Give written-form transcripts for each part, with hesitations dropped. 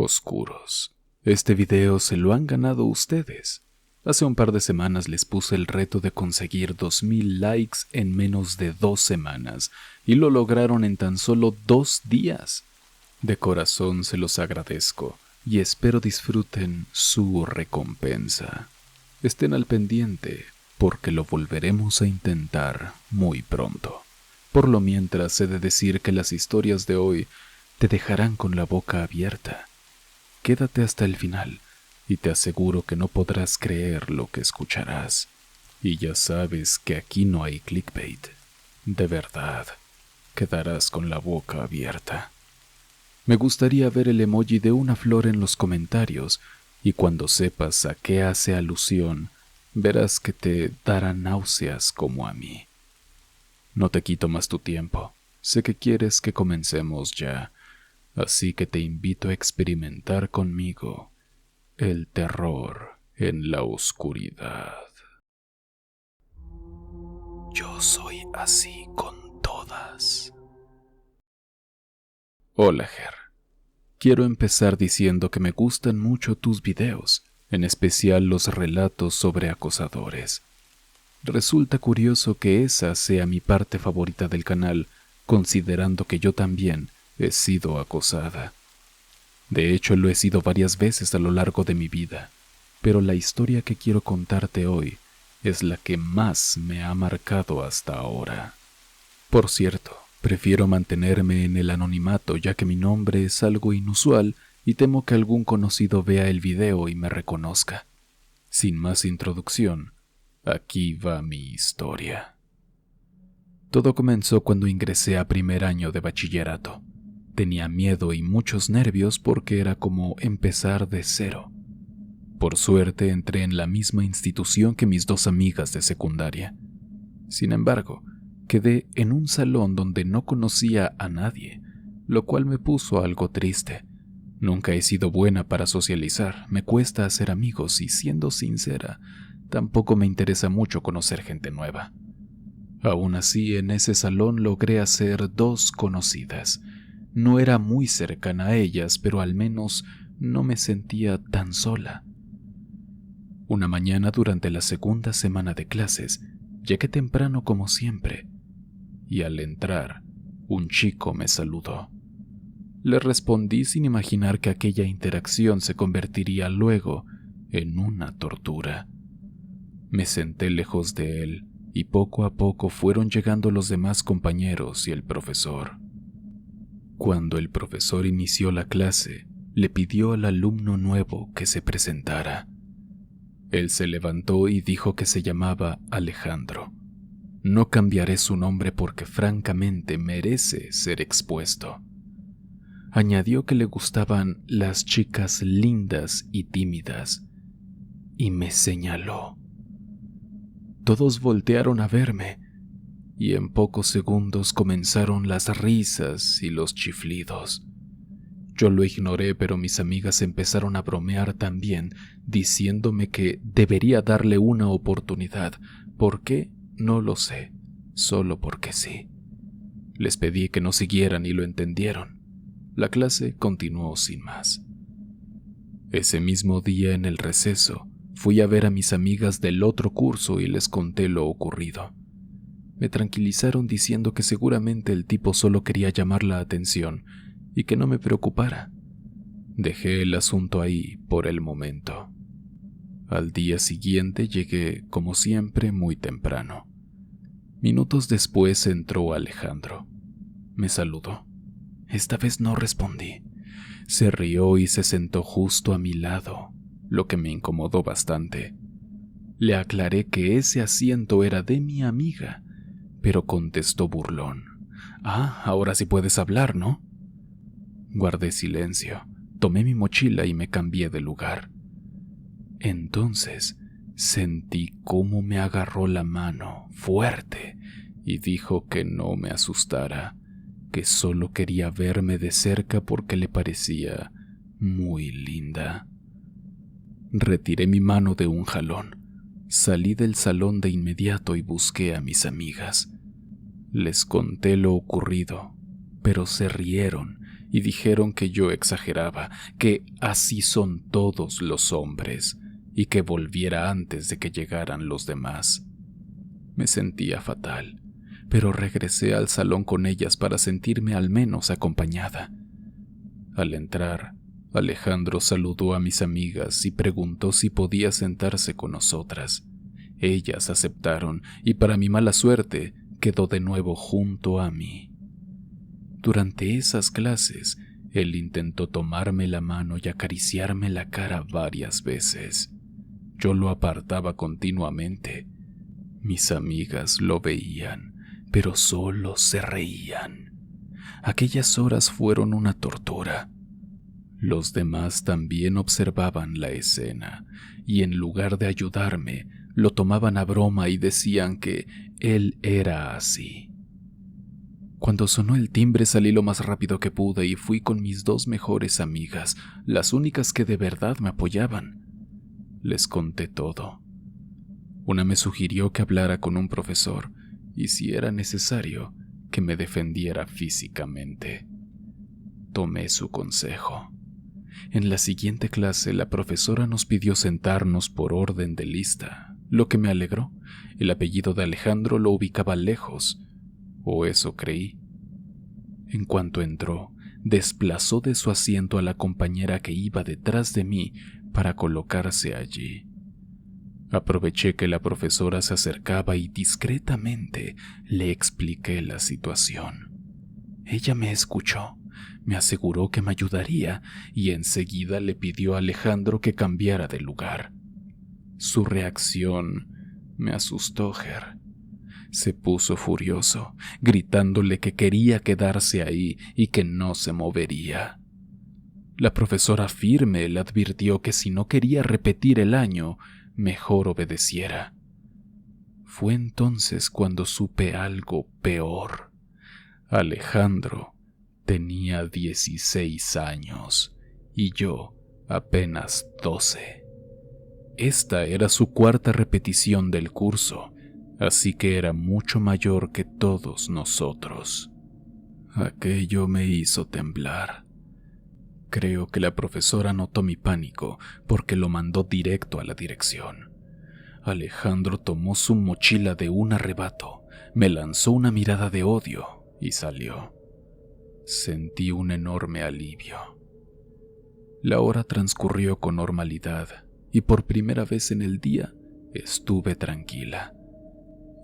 oscuros. Este video se lo han ganado ustedes. Hace un par de semanas les puse el reto de conseguir 2000 likes en menos de 2 semanas y lo lograron en tan solo 2 días. De corazón se los agradezco y espero disfruten su recompensa. Estén al pendiente porque lo volveremos a intentar muy pronto. Por lo mientras he de decir que las historias de hoy te dejarán con la boca abierta. Quédate hasta el final y te aseguro que no podrás creer lo que escucharás. Y ya sabes que aquí no hay clickbait. De verdad, quedarás con la boca abierta. Me gustaría ver el emoji de una flor en los comentarios y cuando sepas a qué hace alusión, verás que te dará náuseas como a mí. No te quito más tu tiempo. Sé que quieres que comencemos ya, así que te invito a experimentar conmigo el terror en la oscuridad. Yo soy así con todas. Hola, Ger. Quiero empezar diciendo que me gustan mucho tus videos, en especial los relatos sobre acosadores. Resulta curioso que esa sea mi parte favorita del canal, considerando que yo también he sido acosada. De hecho, lo he sido varias veces a lo largo de mi vida, pero la historia que quiero contarte hoy es la que más me ha marcado hasta ahora. Por cierto, prefiero mantenerme en el anonimato ya que mi nombre es algo inusual y temo que algún conocido vea el video y me reconozca. Sin más introducción, aquí va mi historia. Todo comenzó cuando ingresé a primer año de bachillerato. Tenía miedo y muchos nervios porque era como empezar de cero. Por suerte entré en la misma institución que mis 2 amigas de secundaria. Sin embargo, quedé en un salón donde no conocía a nadie, lo cual me puso algo triste. Nunca he sido buena para socializar, me cuesta hacer amigos y, siendo sincera, tampoco me interesa mucho conocer gente nueva. Aún así, en ese salón logré hacer 2 conocidas. No era muy cercana a ellas, pero al menos no me sentía tan sola. Una mañana durante la segunda semana de clases, llegué temprano como siempre, y al entrar, un chico me saludó. Le respondí sin imaginar que aquella interacción se convertiría luego en una tortura. Me senté lejos de él, y poco a poco fueron llegando los demás compañeros y el profesor. Cuando el profesor inició la clase, le pidió al alumno nuevo que se presentara. Él se levantó y dijo que se llamaba Alejandro. No cambiaré su nombre porque francamente merece ser expuesto. Añadió que le gustaban las chicas lindas y tímidas, y me señaló. Todos voltearon a verme, y en pocos segundos comenzaron las risas y los chiflidos. Yo lo ignoré, pero mis amigas empezaron a bromear también, diciéndome que debería darle una oportunidad. ¿Por qué? No lo sé, solo porque sí. Les pedí que no siguieran y lo entendieron. La clase continuó sin más. Ese mismo día en el receso, fui a ver a mis amigas del otro curso y les conté lo ocurrido. Me tranquilizaron diciendo que seguramente el tipo solo quería llamar la atención y que no me preocupara. Dejé el asunto ahí por el momento. Al día siguiente llegué, como siempre, muy temprano. Minutos después entró Alejandro. Me saludó. Esta vez no respondí. Se rió y se sentó justo a mi lado, lo que me incomodó bastante. Le aclaré que ese asiento era de mi amiga, pero contestó burlón. Ahora sí puedes hablar, ¿no? Guardé silencio, tomé mi mochila y me cambié de lugar. Entonces sentí cómo me agarró la mano fuerte y dijo que no me asustara, que solo quería verme de cerca porque le parecía muy linda. Retiré mi mano de un jalón. Salí del salón de inmediato y busqué a mis amigas. Les conté lo ocurrido, pero se rieron y dijeron que yo exageraba, que así son todos los hombres y que volviera antes de que llegaran los demás. Me sentía fatal, pero regresé al salón con ellas para sentirme al menos acompañada. Al entrar, Alejandro saludó a mis amigas y preguntó si podía sentarse con nosotras. Ellas aceptaron y para mi mala suerte quedó de nuevo junto a mí. Durante esas clases, él intentó tomarme la mano y acariciarme la cara varias veces. Yo lo apartaba continuamente. Mis amigas lo veían, pero solo se reían. Aquellas horas fueron una tortura. Los demás también observaban la escena, y en lugar de ayudarme, lo tomaban a broma y decían que él era así. Cuando sonó el timbre salí lo más rápido que pude y fui con mis 2 mejores amigas, las únicas que de verdad me apoyaban. Les conté todo. Una me sugirió que hablara con un profesor y, si era necesario, que me defendiera físicamente. Tomé su consejo. En la siguiente clase, la profesora nos pidió sentarnos por orden de lista, lo que me alegró. El apellido de Alejandro lo ubicaba lejos, o eso creí. En cuanto entró, desplazó de su asiento a la compañera que iba detrás de mí para colocarse allí. Aproveché que la profesora se acercaba y discretamente le expliqué la situación. Ella me escuchó, me aseguró que me ayudaría y enseguida le pidió a Alejandro que cambiara de lugar. Su reacción me asustó, Ger. Se puso furioso, gritándole que quería quedarse ahí y que no se movería. La profesora firme le advirtió que si no quería repetir el año, mejor obedeciera. Fue entonces cuando supe algo peor. Alejandro tenía 16 años y yo apenas 12. Esta era su 4ª repetición del curso, así que era mucho mayor que todos nosotros. Aquello me hizo temblar. Creo que la profesora notó mi pánico porque lo mandó directo a la dirección. Alejandro tomó su mochila de un arrebato, me lanzó una mirada de odio y salió. Sentí un enorme alivio. La hora transcurrió con normalidad y por primera vez en el día estuve tranquila.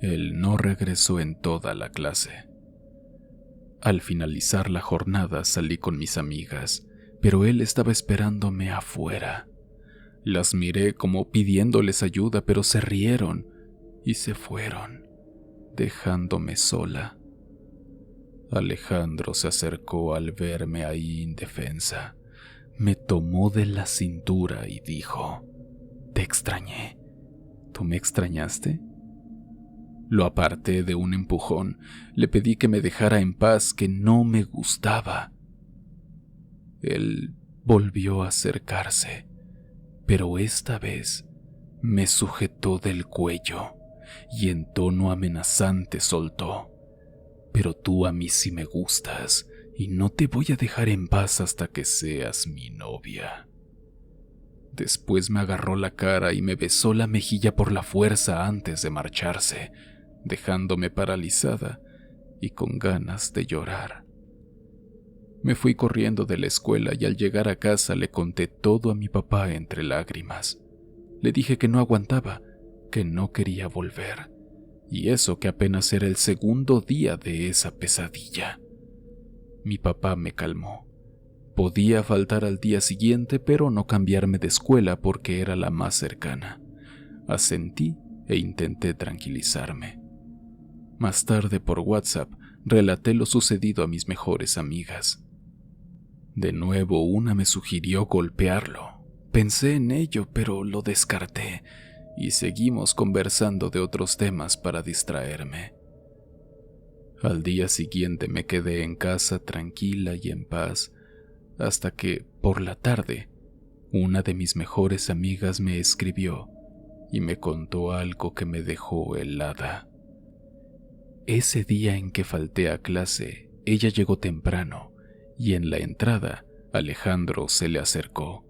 Él no regresó en toda la clase. Al finalizar la jornada salí con mis amigas, pero él estaba esperándome afuera. Las miré como pidiéndoles ayuda, pero se rieron y se fueron, dejándome sola. Alejandro se acercó al verme ahí indefensa. Me tomó de la cintura y dijo: «Te extrañé. ¿Tú me extrañaste?» Lo aparté de un empujón. Le pedí que me dejara en paz, que no me gustaba. Él volvió a acercarse, pero esta vez me sujetó del cuello y en tono amenazante soltó: «Pero tú a mí sí me gustas y no te voy a dejar en paz hasta que seas mi novia». Después me agarró la cara y me besó la mejilla por la fuerza antes de marcharse, dejándome paralizada y con ganas de llorar. Me fui corriendo de la escuela y al llegar a casa le conté todo a mi papá entre lágrimas. Le dije que no aguantaba, que no quería volver, y eso que apenas era el 2.º día de esa pesadilla. Mi papá me calmó. Podía faltar al día siguiente, pero no cambiarme de escuela porque era la más cercana. Asentí e intenté tranquilizarme. Más tarde por WhatsApp relaté lo sucedido a mis mejores amigas. De nuevo una me sugirió golpearlo. Pensé en ello, pero lo descarté y seguimos conversando de otros temas para distraerme. Al día siguiente me quedé en casa tranquila y en paz, hasta que, por la tarde, una de mis mejores amigas me escribió y me contó algo que me dejó helada. Ese día en que falté a clase, ella llegó temprano y en la entrada Alejandro se le acercó.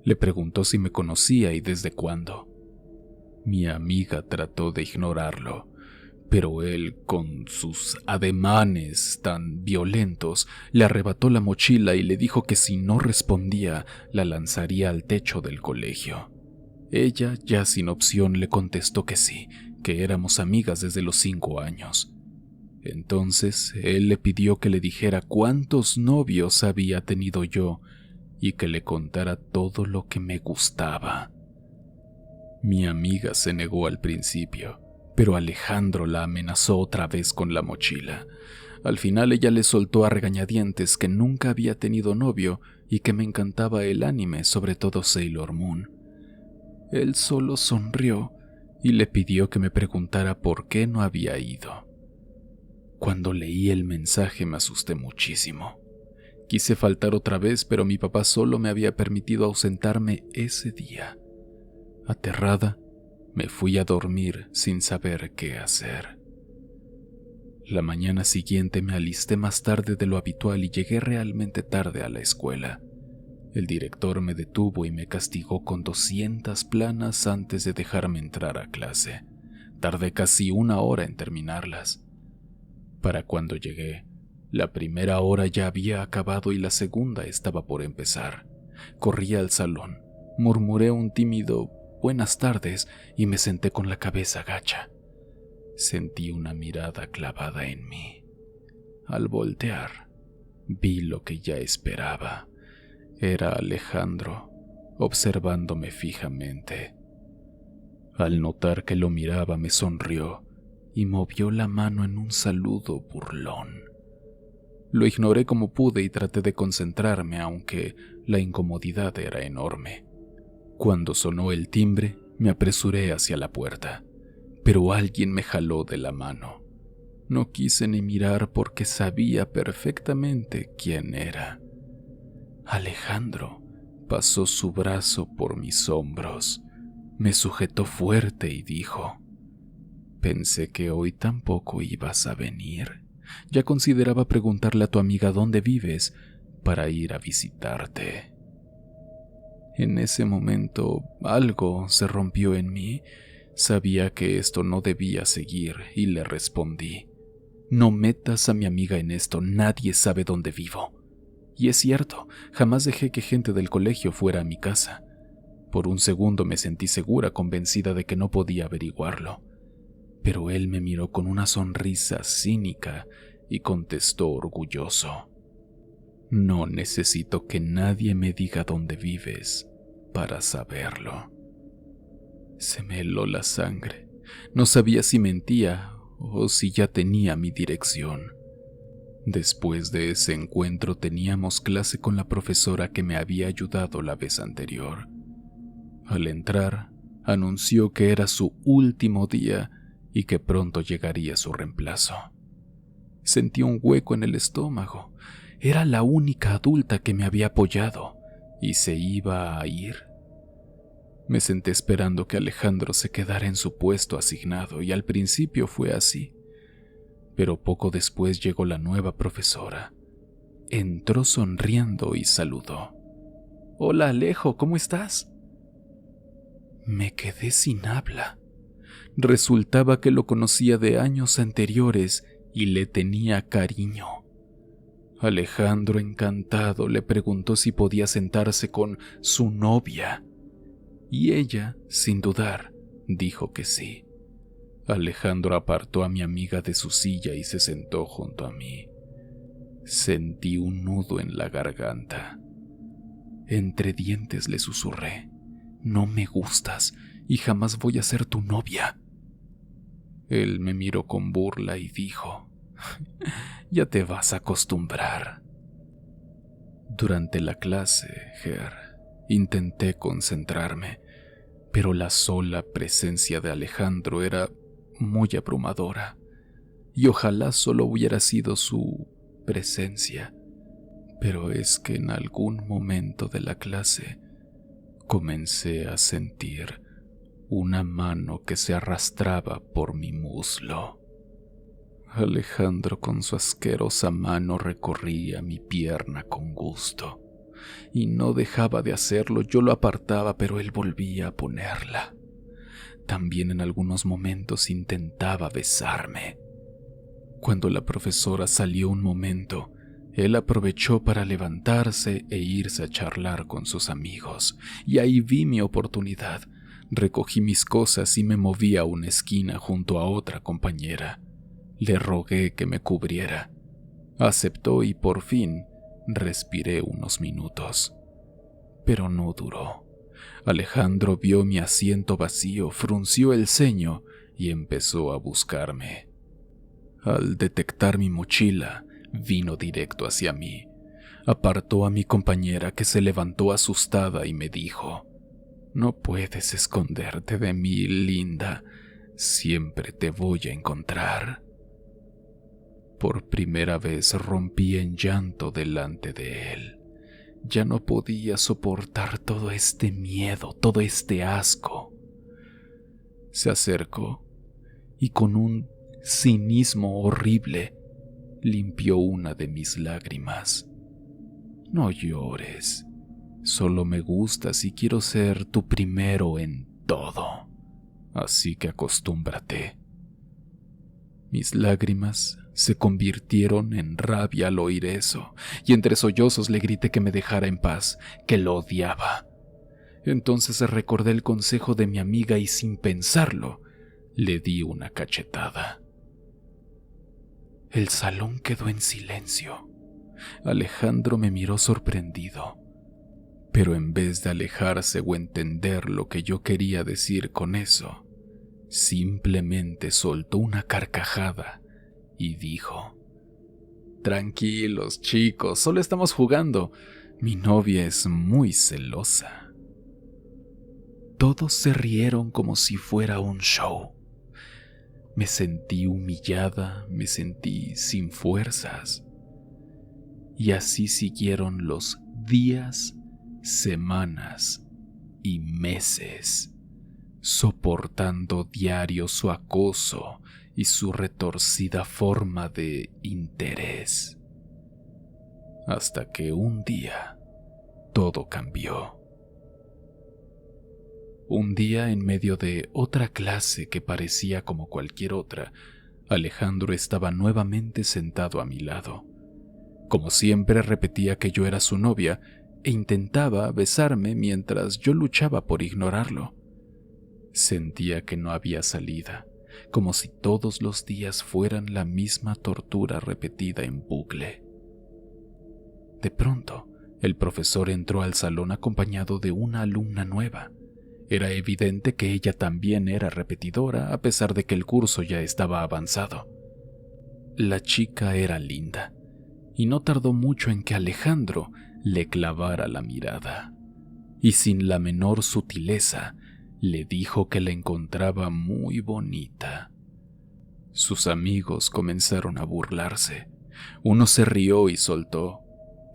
Le preguntó si me conocía y desde cuándo. Mi amiga trató de ignorarlo, pero él, con sus ademanes tan violentos, le arrebató la mochila y le dijo que si no respondía, la lanzaría al techo del colegio. Ella, ya sin opción, le contestó que sí, que éramos amigas desde los 5 años. Entonces, él le pidió que le dijera cuántos novios había tenido yo y que le contara todo lo que me gustaba. Mi amiga se negó al principio, pero Alejandro la amenazó otra vez con la mochila. Al final ella le soltó a regañadientes que nunca había tenido novio y que me encantaba el anime, sobre todo Sailor Moon. Él solo sonrió y le pidió que me preguntara por qué no había ido. Cuando leí el mensaje me asusté muchísimo. Quise faltar otra vez, pero mi papá solo me había permitido ausentarme ese día. Aterrada, me fui a dormir sin saber qué hacer. La mañana siguiente me alisté más tarde de lo habitual y llegué realmente tarde a la escuela. El director me detuvo y me castigó con 200 planas antes de dejarme entrar a clase. Tardé casi 1 hora en terminarlas. Para cuando llegué, la primera hora ya había acabado y la segunda estaba por empezar. Corrí al salón, murmuré un tímido «buenas tardes» y me senté con la cabeza gacha. Sentí una mirada clavada en mí. Al voltear, vi lo que ya esperaba. Era Alejandro, observándome fijamente. Al notar que lo miraba, me sonrió y movió la mano en un saludo burlón. Lo ignoré como pude y traté de concentrarme, aunque la incomodidad era enorme. Cuando sonó el timbre, me apresuré hacia la puerta, pero alguien me jaló de la mano. No quise ni mirar porque sabía perfectamente quién era. Alejandro pasó su brazo por mis hombros, me sujetó fuerte y dijo: «Pensé que hoy tampoco ibas a venir. Ya consideraba preguntarle a tu amiga dónde vives para ir a visitarte». En ese momento algo se rompió en mí. Sabía que esto no debía seguir y le respondí: «No metas a mi amiga en esto, nadie sabe dónde vivo». Y es cierto, jamás dejé que gente del colegio fuera a mi casa. Por un segundo me sentí segura, convencida de que no podía averiguarlo. Pero él me miró con una sonrisa cínica y contestó orgulloso: «No necesito que nadie me diga dónde vives para saberlo». Se me heló la sangre. No sabía si mentía o si ya tenía mi dirección. Después de ese encuentro teníamos clase con la profesora que me había ayudado la vez anterior. Al entrar, anunció que era su último día y que pronto llegaría su reemplazo. Sentí un hueco en el estómago. Era la única adulta que me había apoyado y se iba a ir. Me senté esperando que Alejandro se quedara en su puesto asignado y al principio fue así. Pero poco después llegó la nueva profesora. Entró sonriendo y saludó: «Hola Alejo, ¿cómo estás?». Me quedé sin habla. Resultaba que lo conocía de años anteriores y le tenía cariño. Alejandro, encantado, le preguntó si podía sentarse con su novia. Y ella, sin dudar, dijo que sí. Alejandro apartó a mi amiga de su silla y se sentó junto a mí. Sentí un nudo en la garganta. Entre dientes le susurré: «No me gustas y jamás voy a ser tu novia». Él me miró con burla y dijo: «Ya te vas a acostumbrar». Durante la clase, intenté concentrarme, pero la sola presencia de Alejandro era muy abrumadora, y ojalá solo hubiera sido su presencia. Pero es que en algún momento de la clase comencé a sentir una mano que se arrastraba por mi muslo. Alejandro con su asquerosa mano recorría mi pierna con gusto, y no dejaba de hacerlo. Yo lo apartaba, pero él volvía a ponerla. También en algunos momentos intentaba besarme. Cuando la profesora salió un momento, él aprovechó para levantarse e irse a charlar con sus amigos, y ahí vi mi oportunidad. Recogí mis cosas y me moví a una esquina junto a otra compañera. Le rogué que me cubriera. Aceptó y por fin respiré unos minutos. Pero no duró. Alejandro vio mi asiento vacío, frunció el ceño y empezó a buscarme. Al detectar mi mochila, vino directo hacia mí. Apartó a mi compañera, que se levantó asustada, y me dijo: «No puedes esconderte de mí, linda. Siempre te voy a encontrar». Por primera vez rompí en llanto delante de él. Ya no podía soportar todo este miedo, todo este asco. Se acercó y con un cinismo horrible limpió una de mis lágrimas. «No llores, solo me gustas y quiero ser tu primero en todo, así que acostúmbrate». Mis lágrimas se convirtieron en rabia al oír eso, y entre sollozos le grité que me dejara en paz, que lo odiaba. Entonces recordé el consejo de mi amiga y, sin pensarlo, le di una cachetada. El salón quedó en silencio. Alejandro me miró sorprendido, pero en vez de alejarse o entender lo que yo quería decir con eso, simplemente soltó una carcajada y dijo: «Tranquilos, chicos, solo estamos jugando. Mi novia es muy celosa». Todos se rieron como si fuera un show. Me sentí humillada, me sentí sin fuerzas. Y así siguieron los días, semanas y meses, soportando diario su acoso y su retorcida forma de interés. Hasta que un día todo cambió. Un día, en medio de otra clase que parecía como cualquier otra, Alejandro estaba nuevamente sentado a mi lado. Como siempre, repetía que yo era su novia e intentaba besarme mientras yo luchaba por ignorarlo. Sentía que no había salida, como si todos los días fueran la misma tortura repetida en bucle. De pronto, el profesor entró al salón acompañado de una alumna nueva. Era evidente que ella también era repetidora, a pesar de que el curso ya estaba avanzado. La chica era linda, y no tardó mucho en que Alejandro le clavara la mirada, y sin la menor sutileza le dijo que la encontraba muy bonita. Sus amigos comenzaron a burlarse. Uno se rió y soltó: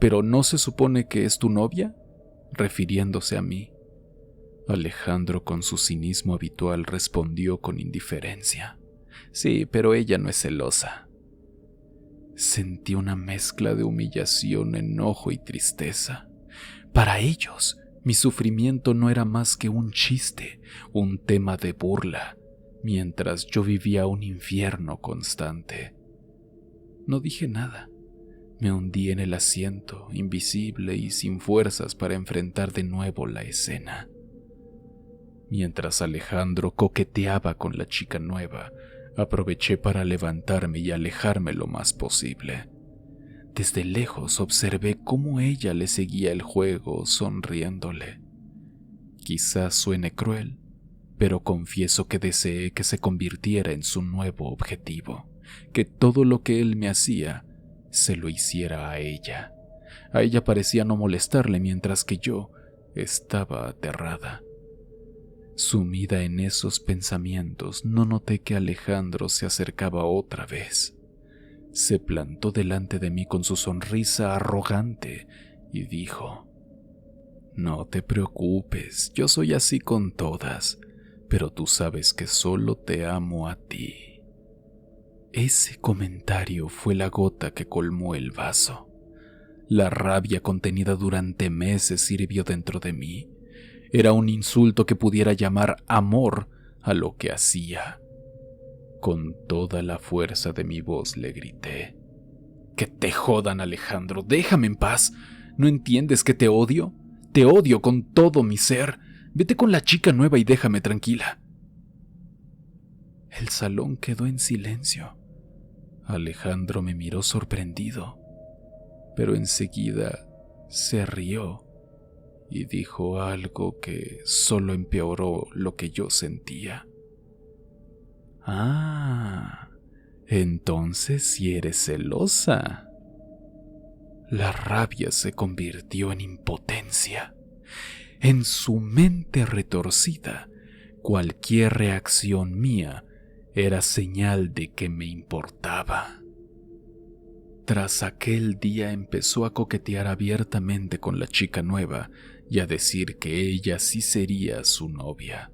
«¿Pero no se supone que es tu novia?», refiriéndose a mí. Alejandro, con su cinismo habitual, respondió con indiferencia: «Sí, pero ella no es celosa». Sentí una mezcla de humillación, enojo y tristeza. Para ellos, mi sufrimiento no era más que un chiste, un tema de burla, mientras yo vivía un infierno constante. No dije nada. Me hundí en el asiento, invisible y sin fuerzas para enfrentar de nuevo la escena. Mientras Alejandro coqueteaba con la chica nueva, aproveché para levantarme y alejarme lo más posible. Desde lejos observé cómo ella le seguía el juego, sonriéndole. Quizás suene cruel, pero confieso que deseé que se convirtiera en su nuevo objetivo, que todo lo que él me hacía se lo hiciera a ella. A ella parecía no molestarle, mientras que yo estaba aterrada. Sumida en esos pensamientos, no noté que Alejandro se acercaba otra vez. Se plantó delante de mí con su sonrisa arrogante y dijo: «No te preocupes, yo soy así con todas, pero tú sabes que solo te amo a ti». Ese comentario fue la gota que colmó el vaso. La rabia contenida durante meses sirvió dentro de mí. Era un insulto que pudiera llamar amor a lo que hacía. Con toda la fuerza de mi voz le grité: «¡Que te jodan, Alejandro! ¡Déjame en paz! ¿No entiendes que te odio? Te odio con todo mi ser. Vete con la chica nueva y déjame tranquila». El salón quedó en silencio. Alejandro me miró sorprendido, pero enseguida se rió y dijo algo que solo empeoró lo que yo sentía. «Ah, entonces sí eres celosa». La rabia se convirtió en impotencia. En su mente retorcida, cualquier reacción mía era señal de que me importaba. Tras aquel día empezó a coquetear abiertamente con la chica nueva y a decir que ella sí sería su novia.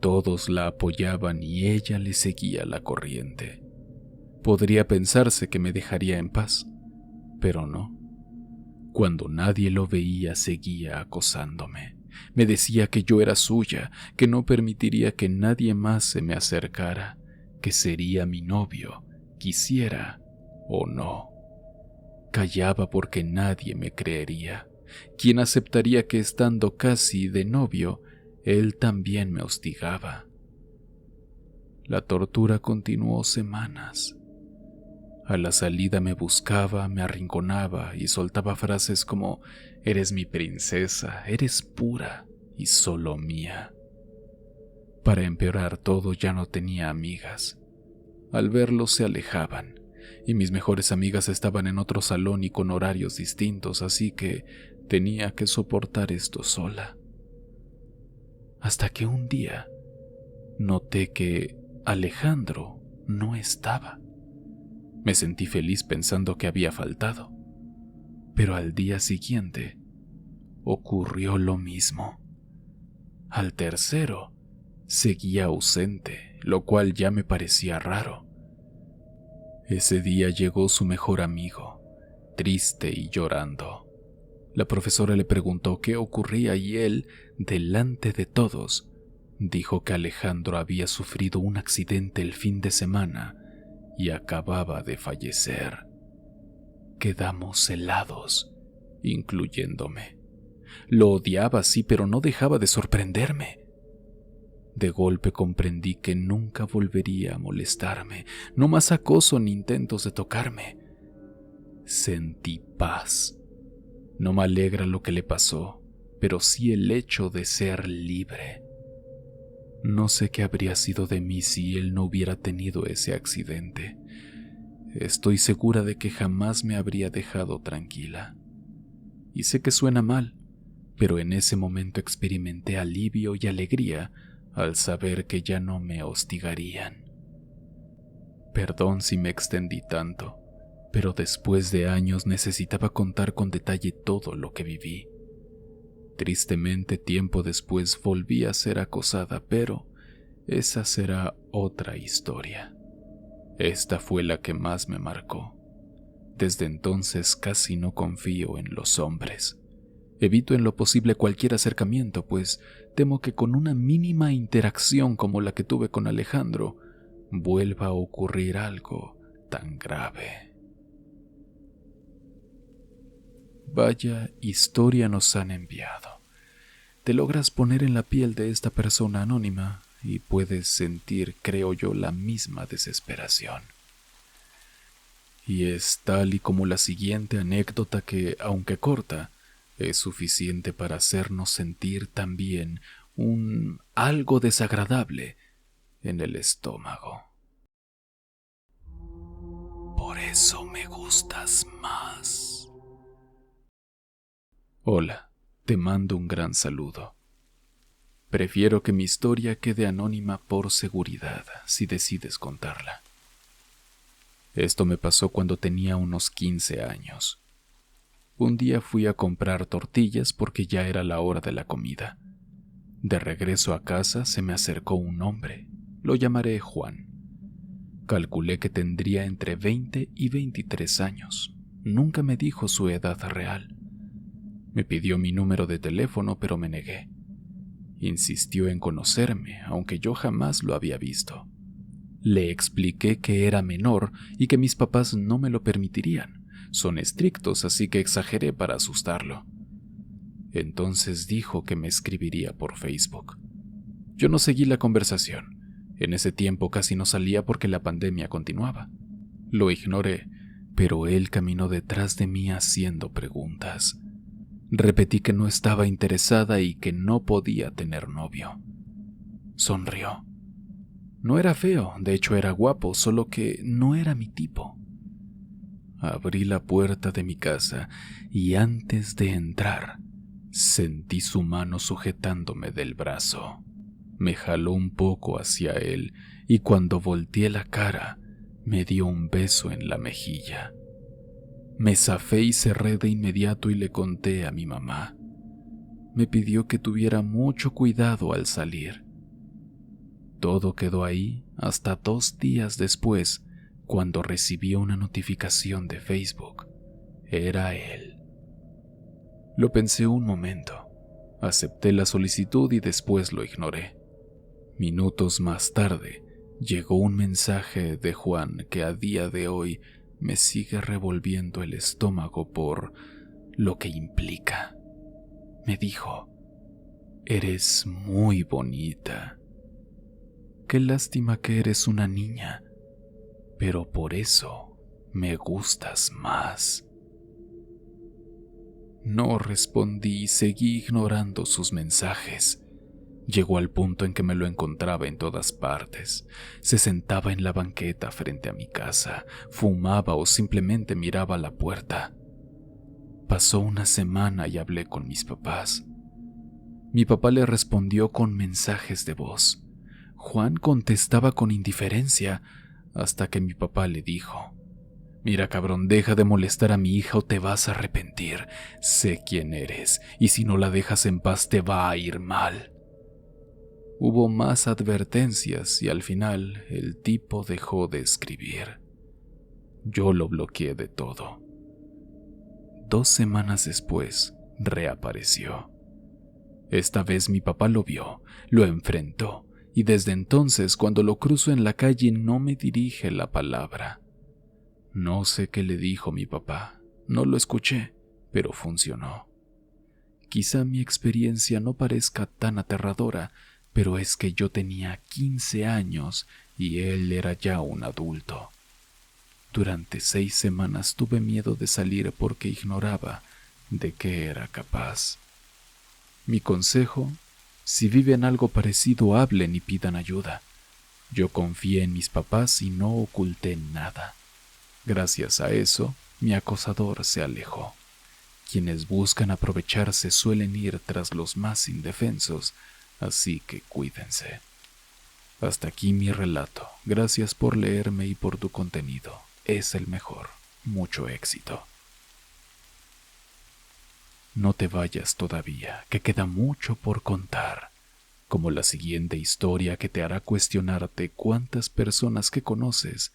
Todos la apoyaban y ella le seguía la corriente. Podría pensarse que me dejaría en paz, pero no. Cuando nadie lo veía, seguía acosándome. Me decía que yo era suya, que no permitiría que nadie más se me acercara, que sería mi novio, quisiera o no. Callaba porque nadie me creería. ¿Quién aceptaría que estando casi de novio, él también me hostigaba? La tortura continuó semanas. A la salida me buscaba, me arrinconaba y soltaba frases como: «Eres mi princesa, eres pura y solo mía». Para empeorar todo, ya no tenía amigas. Al verlo se alejaban, y mis mejores amigas estaban en otro salón y con horarios distintos, así que tenía que soportar esto sola. Hasta que un día noté que Alejandro no estaba. Me sentí feliz pensando que había faltado, pero al día siguiente ocurrió lo mismo. Al tercero seguía ausente, lo cual ya me parecía raro. Ese día llegó su mejor amigo, triste y llorando. La profesora le preguntó qué ocurría y él, delante de todos, dijo que Alejandro había sufrido un accidente el fin de semana y acababa de fallecer. Quedamos helados, incluyéndome. Lo odiaba, sí, pero no dejaba de sorprenderme. De golpe comprendí que nunca volvería a molestarme, no más acoso ni intentos de tocarme. Sentí paz. No me alegra lo que le pasó, pero sí el hecho de ser libre. No sé qué habría sido de mí si él no hubiera tenido ese accidente. Estoy segura de que jamás me habría dejado tranquila. Y sé que suena mal, pero en ese momento experimenté alivio y alegría al saber que ya no me hostigarían. Perdón si me extendí tanto, pero después de años necesitaba contar con detalle todo lo que viví. Tristemente, tiempo después volví a ser acosada, pero esa será otra historia. Esta fue la que más me marcó. Desde entonces casi no confío en los hombres. Evito en lo posible cualquier acercamiento, pues temo que con una mínima interacción como la que tuve con Alejandro, vuelva a ocurrir algo tan grave. Vaya historia nos han enviado. Te logras poner en la piel de esta persona anónima y puedes sentir, creo yo, la misma desesperación. Y es tal y como la siguiente anécdota que, aunque corta, es suficiente para hacernos sentir también algo desagradable en el estómago. Por eso me gustas más. Hola, te mando un gran saludo. Prefiero que mi historia quede anónima por seguridad, si decides contarla. Esto me pasó cuando tenía unos 15 años. Un día fui a comprar tortillas porque ya era la hora de la comida. De regreso a casa se me acercó un hombre, lo llamaré Juan. Calculé que tendría entre 20 y 23 años. Nunca me dijo su edad real. Me pidió mi número de teléfono, pero me negué. Insistió en conocerme, aunque yo jamás lo había visto. Le expliqué que era menor y que mis papás no me lo permitirían. Son estrictos, así que exageré para asustarlo. Entonces dijo que me escribiría por Facebook. Yo no seguí la conversación. En ese tiempo casi no salía porque la pandemia continuaba. Lo ignoré, pero él caminó detrás de mí haciendo preguntas. Repetí que no estaba interesada y que no podía tener novio. Sonrió. No era feo, de hecho era guapo, solo que no era mi tipo. Abrí la puerta de mi casa y antes de entrar, sentí su mano sujetándome del brazo. Me jaló un poco hacia él y cuando volteé la cara, me dio un beso en la mejilla. Me zafé y cerré de inmediato y le conté a mi mamá. Me pidió que tuviera mucho cuidado al salir. Todo quedó ahí hasta 2 días después, cuando recibí una notificación de Facebook. Era él. Lo pensé un momento. Acepté la solicitud y después lo ignoré. Minutos más tarde, llegó un mensaje de Juan que a día de hoy me sigue revolviendo el estómago por lo que implica. Me dijo: «Eres muy bonita. Qué lástima que eres una niña, pero por eso me gustas más». No respondí y seguí ignorando sus mensajes. Llegó al punto en que me lo encontraba en todas partes. Se sentaba en la banqueta frente a mi casa, fumaba o simplemente miraba a la puerta. Pasó una semana y hablé con mis papás. Mi papá le respondió con mensajes de voz. Juan contestaba con indiferencia hasta que mi papá le dijo: «Mira, cabrón, deja de molestar a mi hija o te vas a arrepentir. Sé quién eres y si no la dejas en paz te va a ir mal». Hubo más advertencias y al final el tipo dejó de escribir. Yo lo bloqueé de todo. 2 semanas después, reapareció. Esta vez mi papá lo vio, lo enfrentó, y desde entonces cuando lo cruzo en la calle no me dirige la palabra. No sé qué le dijo mi papá, no lo escuché, pero funcionó. Quizá mi experiencia no parezca tan aterradora, pero es que yo tenía 15 años y él era ya un adulto. Durante 6 semanas tuve miedo de salir porque ignoraba de qué era capaz. Mi consejo: si viven algo parecido, hablen y pidan ayuda. Yo confié en mis papás y no oculté nada. Gracias a eso, mi acosador se alejó. Quienes buscan aprovecharse suelen ir tras los más indefensos, así que cuídense. Hasta aquí mi relato. Gracias por leerme y por tu contenido. Es el mejor. Mucho éxito. No te vayas todavía, que queda mucho por contar, como la siguiente historia que te hará cuestionarte cuántas personas que conoces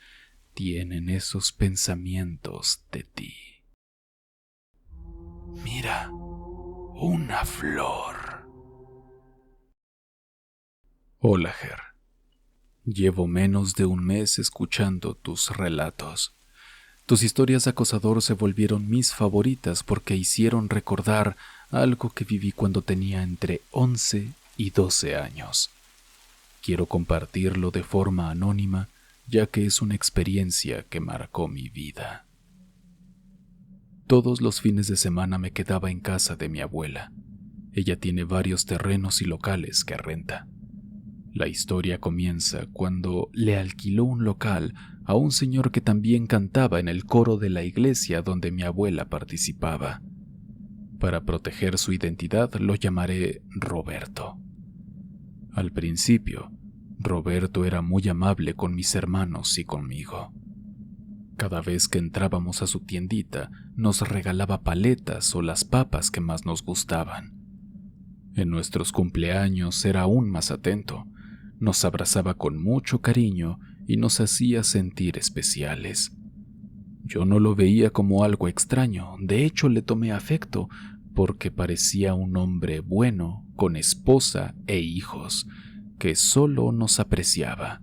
tienen esos pensamientos de ti. Mira, una flor. Hola, Ger. Llevo menos de un mes escuchando tus relatos. Tus historias de acosador se volvieron mis favoritas porque hicieron recordar algo que viví cuando tenía entre 11 y 12 años. Quiero compartirlo de forma anónima, ya que es una experiencia que marcó mi vida. Todos los fines de semana me quedaba en casa de mi abuela. Ella tiene varios terrenos y locales que renta. La historia comienza cuando le alquiló un local a un señor que también cantaba en el coro de la iglesia donde mi abuela participaba. Para proteger su identidad lo llamaré Roberto. Al principio, Roberto era muy amable con mis hermanos y conmigo. Cada vez que entrábamos a su tiendita, nos regalaba paletas o las papas que más nos gustaban. En nuestros cumpleaños era aún más atento. Nos abrazaba con mucho cariño y nos hacía sentir especiales. Yo no lo veía como algo extraño, de hecho le tomé afecto, porque parecía un hombre bueno, con esposa e hijos, que solo nos apreciaba.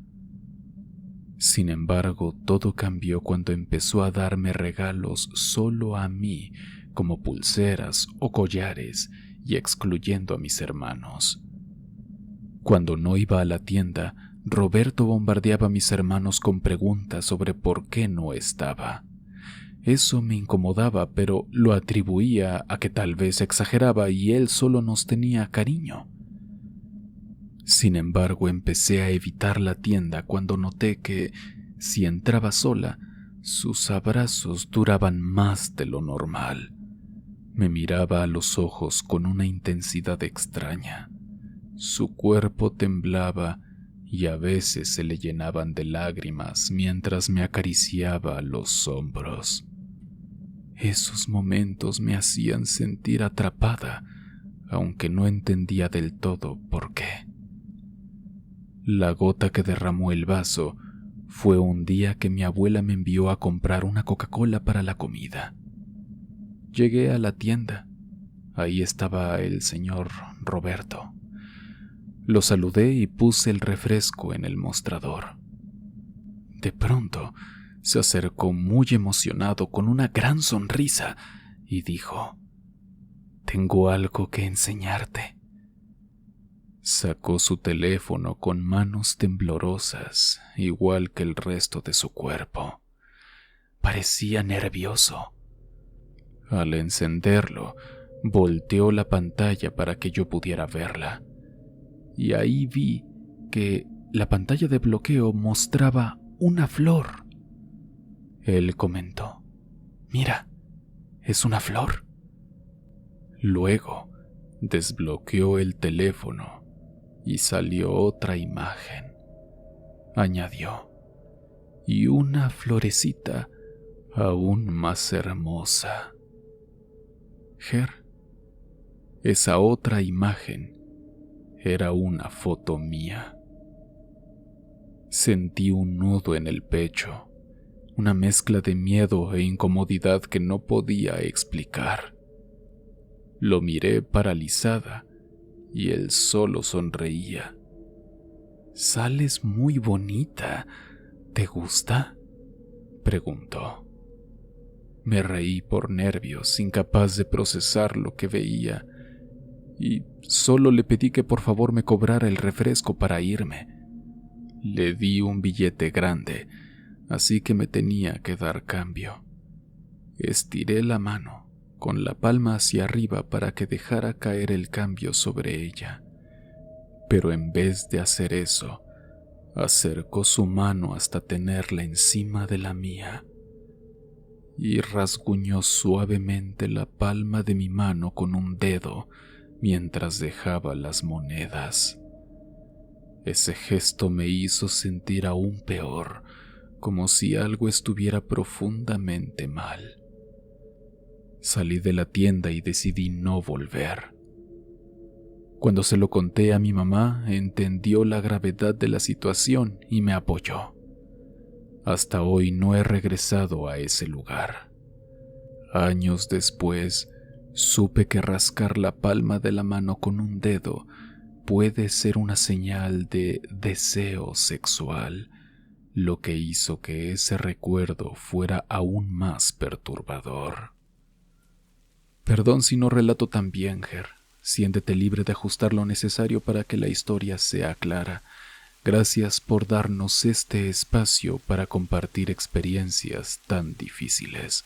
Sin embargo, todo cambió cuando empezó a darme regalos solo a mí, como pulseras o collares, y excluyendo a mis hermanos. Cuando no iba a la tienda, Roberto bombardeaba a mis hermanos con preguntas sobre por qué no estaba. Eso me incomodaba, pero lo atribuía a que tal vez exageraba y él solo nos tenía cariño. Sin embargo, empecé a evitar la tienda cuando noté que, si entraba sola, sus abrazos duraban más de lo normal. Me miraba a los ojos con una intensidad extraña. Su cuerpo temblaba y a veces se le llenaban de lágrimas mientras me acariciaba los hombros. Esos momentos me hacían sentir atrapada, aunque no entendía del todo por qué. La gota que derramó el vaso fue un día que mi abuela me envió a comprar una Coca-Cola para la comida. Llegué a la tienda. Ahí estaba el señor Roberto. Lo saludé y puse el refresco en el mostrador. De pronto, se acercó muy emocionado con una gran sonrisa y dijo: «Tengo algo que enseñarte». Sacó su teléfono con manos temblorosas, igual que el resto de su cuerpo. Parecía nervioso. Al encenderlo, volteó la pantalla para que yo pudiera verla. Y ahí vi que la pantalla de bloqueo mostraba una flor. Él comentó: «Mira, es una flor». Luego, desbloqueó el teléfono y salió otra imagen. Añadió: «Y una florecita aún más hermosa». Ger, esa otra imagen era una foto mía. Sentí un nudo en el pecho, una mezcla de miedo e incomodidad que no podía explicar. Lo miré paralizada y él solo sonreía. «Sales muy bonita. ¿Te gusta?», preguntó. Me reí por nervios, incapaz de procesar lo que veía, y solo le pedí que por favor me cobrara el refresco para irme. Le di un billete grande, así que me tenía que dar cambio. Estiré la mano, con la palma hacia arriba para que dejara caer el cambio sobre ella. Pero en vez de hacer eso, acercó su mano hasta tenerla encima de la mía y rasguñó suavemente la palma de mi mano con un dedo mientras dejaba las monedas. Ese gesto me hizo sentir aún peor, como si algo estuviera profundamente mal. Salí de la tienda y decidí no volver. Cuando se lo conté a mi mamá, entendió la gravedad de la situación y me apoyó. Hasta hoy no he regresado a ese lugar. Años después, supe que rascar la palma de la mano con un dedo puede ser una señal de deseo sexual, lo que hizo que ese recuerdo fuera aún más perturbador. Perdón si no relato tan bien, Ger. Siéntete libre de ajustar lo necesario para que la historia sea clara. Gracias por darnos este espacio para compartir experiencias tan difíciles.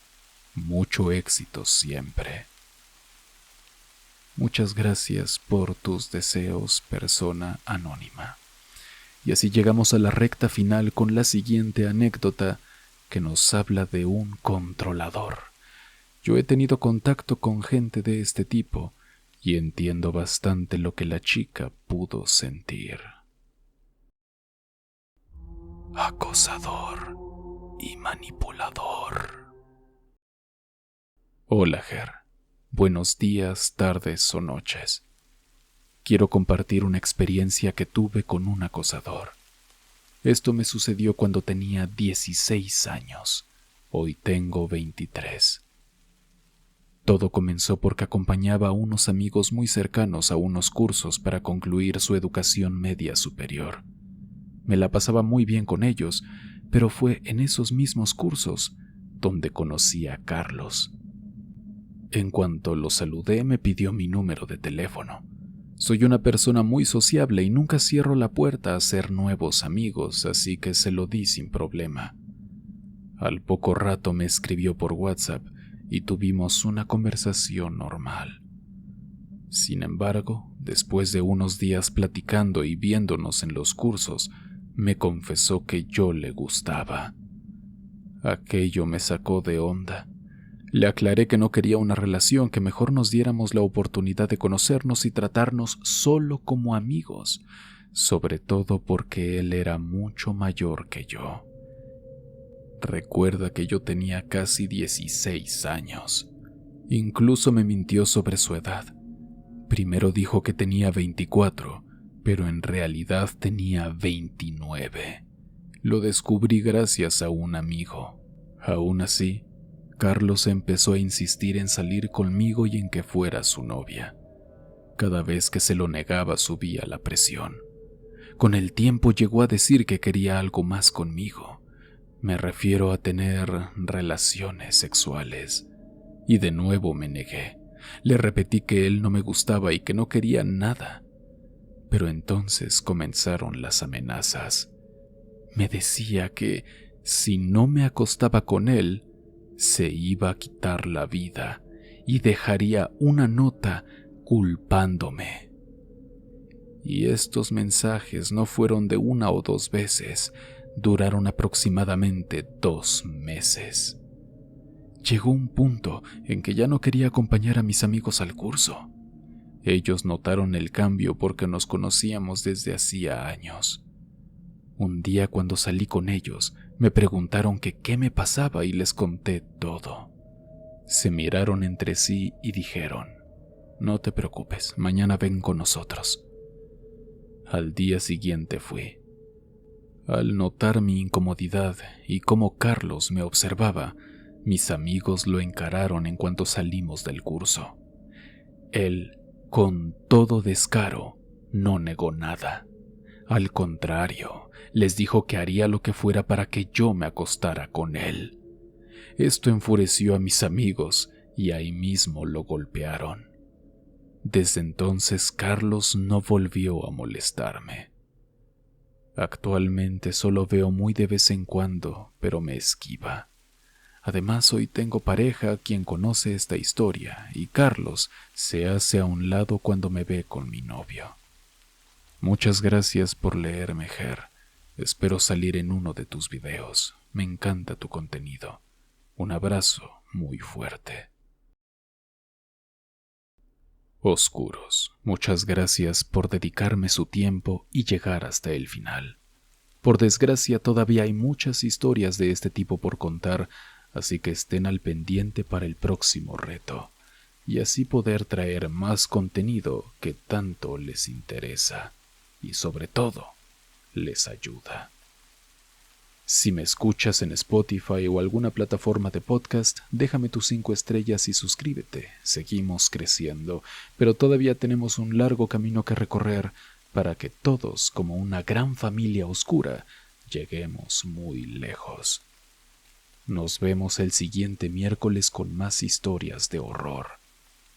Mucho éxito siempre. Muchas gracias por tus deseos, persona anónima. Y así llegamos a la recta final con la siguiente anécdota que nos habla de un controlador. Yo he tenido contacto con gente de este tipo y entiendo bastante lo que la chica pudo sentir. Acosador y manipulador. Hola, Ger. Buenos días, tardes o noches. Quiero compartir una experiencia que tuve con un acosador. Esto me sucedió cuando tenía 16 años. Hoy tengo 23. Todo comenzó porque acompañaba a unos amigos muy cercanos a unos cursos para concluir su educación media superior. Me la pasaba muy bien con ellos, pero fue en esos mismos cursos donde conocí a Carlos. En cuanto lo saludé, me pidió mi número de teléfono. Soy una persona muy sociable y nunca cierro la puerta a hacer nuevos amigos, así que se lo di sin problema. Al poco rato me escribió por WhatsApp y tuvimos una conversación normal. Sin embargo, después de unos días platicando y viéndonos en los cursos, me confesó que yo le gustaba. Aquello me sacó de onda. Le aclaré que no quería una relación, que mejor nos diéramos la oportunidad de conocernos y tratarnos solo como amigos, sobre todo porque él era mucho mayor que yo. Recuerda que yo tenía casi 16 años. Incluso me mintió sobre su edad. Primero dijo que tenía 24, pero en realidad tenía 29. Lo descubrí gracias a un amigo. Aún así, Carlos empezó a insistir en salir conmigo y en que fuera su novia. Cada vez que se lo negaba subía la presión. Con el tiempo llegó a decir que quería algo más conmigo. Me refiero a tener relaciones sexuales. Y de nuevo me negué. Le repetí que él no me gustaba y que no quería nada. Pero entonces comenzaron las amenazas. Me decía que si no me acostaba con él, se iba a quitar la vida y dejaría una nota culpándome. Y estos mensajes no fueron de una o dos veces, duraron aproximadamente 2 meses. Llegó un punto en que ya no quería acompañar a mis amigos al curso. Ellos notaron el cambio porque nos conocíamos desde hacía años. Un día cuando salí con ellos, me preguntaron que qué me pasaba y les conté todo. Se miraron entre sí y dijeron: «No te preocupes, mañana ven con nosotros». Al día siguiente fui. Al notar mi incomodidad y cómo Carlos me observaba, mis amigos lo encararon en cuanto salimos del curso. Él, con todo descaro, no negó nada. Al contrario, les dijo que haría lo que fuera para que yo me acostara con él. Esto enfureció a mis amigos y ahí mismo lo golpearon. Desde entonces Carlos no volvió a molestarme. Actualmente solo veo muy de vez en cuando, pero me esquiva. Además, hoy tengo pareja quien conoce esta historia y Carlos se hace a un lado cuando me ve con mi novio. Muchas gracias por leerme, Ger. Espero salir en uno de tus videos. Me encanta tu contenido. Un abrazo muy fuerte. Oscuros, muchas gracias por dedicarme su tiempo y llegar hasta el final. Por desgracia, todavía hay muchas historias de este tipo por contar, así que estén al pendiente para el próximo reto, y así poder traer más contenido que tanto les interesa, y sobre todo, les ayuda. Si me escuchas en Spotify o alguna plataforma de podcast, déjame tus 5 estrellas y suscríbete. Seguimos creciendo, pero todavía tenemos un largo camino que recorrer para que todos, como una gran familia oscura, lleguemos muy lejos. Nos vemos el siguiente miércoles con más historias de horror.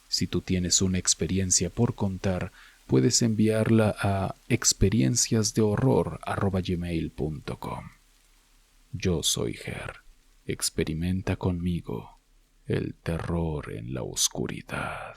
Si tú tienes una experiencia por contar, puedes enviarla a experienciasdehorror@gmail.com. Yo soy Ger. Experimenta conmigo el terror en la oscuridad.